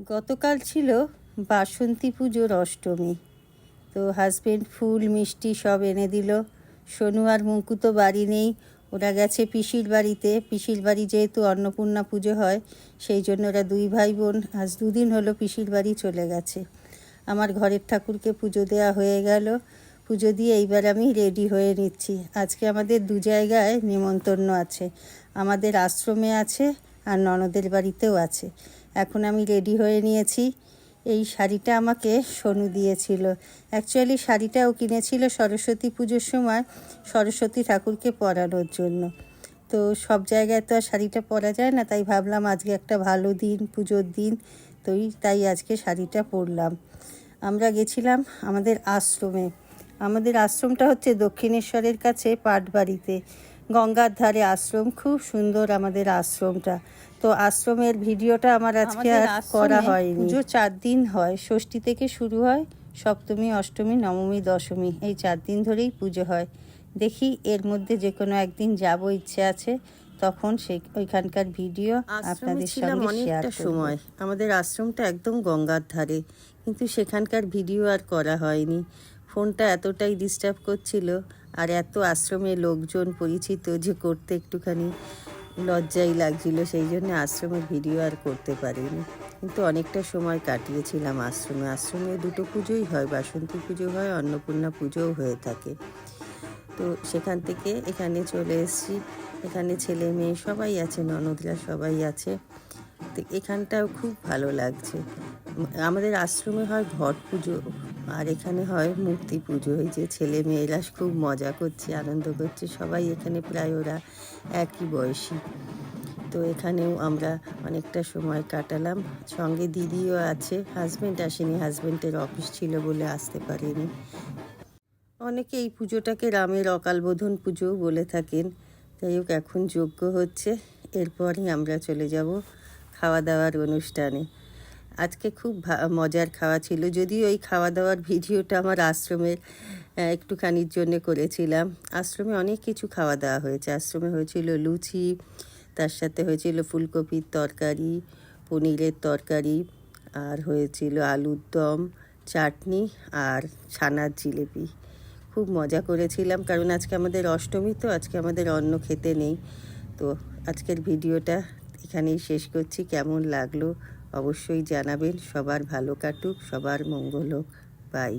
গতকাল ছিল বাসন্তী পুজোর অষ্টমী। তো হাজবেন্ড ফুল মিষ্টি সব এনে দিল। সোনু আর মুঙ্কু তো বাড়ি নেই, ওরা গেছে পিসির বাড়িতে। পিসির বাড়ি যেহেতু অন্নপূর্ণা পুজো হয়, সেই জন্য ওরা দুই ভাই বোন আজ দুদিন হলো পিসির বাড়ি চলে গেছে। আমার ঘরের ঠাকুরকে পুজো দেওয়া হয়ে গেল। পুজো দিয়ে এইবার আমি রেডি হয়ে নিচ্ছি। আজকে আমাদের দু জায়গায় নিমন্ত্রণ আছে, আমাদের আশ্রমে আছে আর ননদের বাড়িতেও আছে। এখন আমি রেডি হয়ে নিয়েছি। এই শাড়িটা আমাকে সোনু দিয়েছিল। অ্যাকচুয়ালি শাড়িটাও কিনেছিল সরস্বতী পুজোর সময় সরস্বতী ঠাকুরকে পরানোর জন্য। তো সব জায়গায় তো আর শাড়িটা পরা যায় না, তাই ভাবলাম আজকে একটা ভালো দিন, পুজোর দিন, তাই আজকে শাড়িটা পরলাম। আমরা গেছিলাম আমাদের আশ্রমে। আমাদের আশ্রমটা হচ্ছে দক্ষিণেশ্বরের কাছে পাটবাড়িতে, গঙ্গার ধারে আশ্রম। খুব সুন্দর আমাদের আশ্রমটা। তো আশ্রমের ভিডিওটা আমার আজকে আর করা হয়নি। পুজো 4 দিন হয়, ষষ্ঠী থেকে শুরু হয়, সপ্তমী, অষ্টমী, নবমী, দশমী, এই 4 দিন ধরেই পুজো হয়। দেখি এর মধ্যে যে কোনো একদিন যাব, ইচ্ছে আছে, তখন ওইখানকার ভিডিও আপনাদের সঙ্গে শেয়ার করব। সময় আমাদের আশ্রমটা একদম গঙ্গার ধারে, কিন্তু সেখানকার ভিডিও আর করা হয়নি। ফোনটা এতটাই ডিস্টার্ব করছিল, আর এত আশ্রমে লোকজন পরিচিত যে করতে একটুখানি লজ্জাই লাগছিল, সেই জন্য আশ্রমের ভিডিও আর করতে পারিনি। কিন্তু অনেকটা সময় কাটিয়েছিলাম আশ্রমে। আশ্রমে দুটো পুজোই হয়, বাসন্তী পুজো হয়, অন্নপূর্ণা পুজোও হয়ে থাকে। তো সেখান থেকে এখানে চলে এসেছি। এখানে ছেলে মেয়ে সবাই আছে, ননদরা সবাই আছে। তো এখানটাও খুব ভালো লাগছে। আমাদের আশ্রমে হয় ঘট পুজো, আর এখানে হয় মূর্তি পুজো। এই যে ছেলে মেয়েরা খুব মজা করছে, আনন্দ করছে, সবাই এখানে প্রায় ওরা একই বয়সী। তো এখানেও আমরা অনেকটা সময় কাটালাম। সঙ্গে দিদিও আছে, হাজব্যান্ড আসেনি, হাজব্যান্ডের অফিস ছিল বলে আসতে পারেনি। অনেকে এই পুজোটাকে রামের অকালবোধন পুজোও বলে থাকেন। যাই হোক, এখন যজ্ঞ হচ্ছে, এরপরই আমরা চলে যাব খাওয়া দাওয়ার অনুষ্ঠানে। আজকে খুব মজার খাওয়া ছিল, যদিও ওই খাওয়া দাওয়ার ভিডিওটা আমার আশ্রমের একটুখানির জন্য করেছিলাম। আশ্রমে অনেক কিছু খাওয়া দাওয়া হয়েছে। আশ্রমে হয়েছিল লুচি, তার সাথে হয়েছিল ফুলকপির তরকারি, পনিরের তরকারি, আর হয়েছিল আলুর দম, চাটনি আর ছানার জিলেপি। খুব মজা করেছিলাম, কারণ আজকে আমাদের অষ্টমী, তো আজকে আমাদের অন্ন খেতে নেই। তো আজকের ভিডিওটা এখানেই শেষ করছি। কেমন লাগলো অবশ্যই জানাবেন। সবার ভালো কাটুক, সবার মঙ্গল হোক। বাই।